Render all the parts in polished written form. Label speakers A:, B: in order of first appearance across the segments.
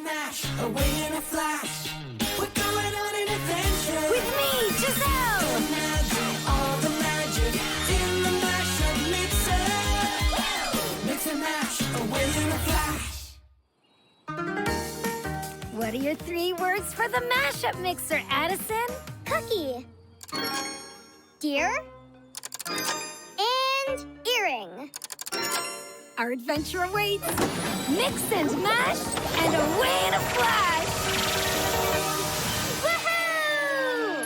A: and mash, away in a flash. We're going on an adventure.
B: With me, Gisele!
A: Imagine all the magic in the mashup mixer. Mix and mash, away in a flash.
B: What are your 3 words for the mashup mixer, Addison?
C: Cookie. Deer. And earring.
B: Our adventure awaits. Mix and mash, and away in a flash! Woohoo!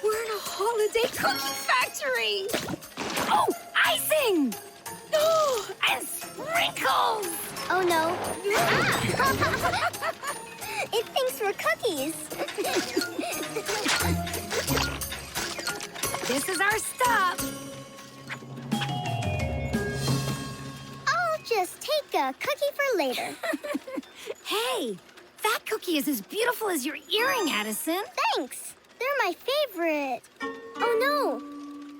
B: We're in a holiday cookie factory! Oh, icing! Oh, and sprinkles!
C: Oh no. It thinks we're cookies.
B: This is our stop.
C: I'll just take a cookie for later.
B: Hey, that cookie is as beautiful as your earring, Addison.
C: Thanks. They're my favorite. Oh no.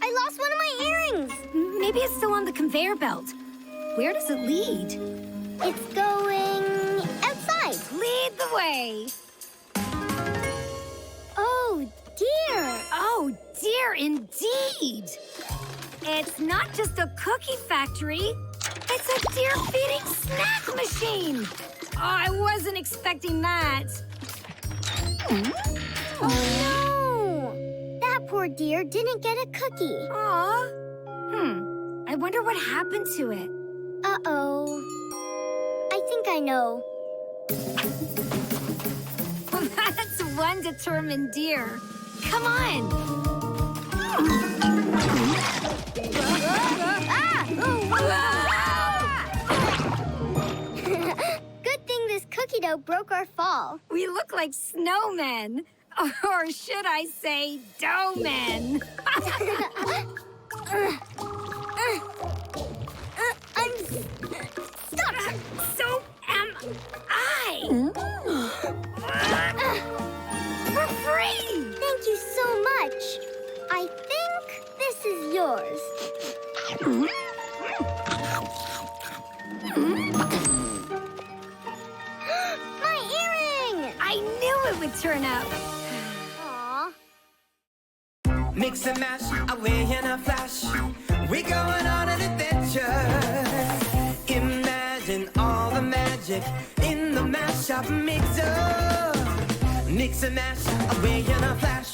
C: I lost one of my earrings.
B: Maybe it's still on the conveyor belt. Where does it lead?
C: It's going outside.
B: Lead the way.
C: Oh dear.
B: Oh, dear, indeed. It's not just a cookie factory. It's a deer-feeding snack machine. Oh, I wasn't expecting that.
C: Oh no. That poor deer didn't get a cookie.
B: Aw. I wonder what happened to it.
C: Uh-oh. I think I know.
B: That's one determined deer. Come on.
C: Good thing this cookie dough broke our fall.
B: We look like snowmen. Or should I say, dough men.
C: Stop!
B: So am I. We're free.
C: Thank you so much. I think this is yours. My earring!
B: I knew it would turn up.
C: Aw.
A: Mix and mash, away in a flash. We're going on an adventure. Imagine all the magic in the mashup mixer. Mix and mash, away in a flash.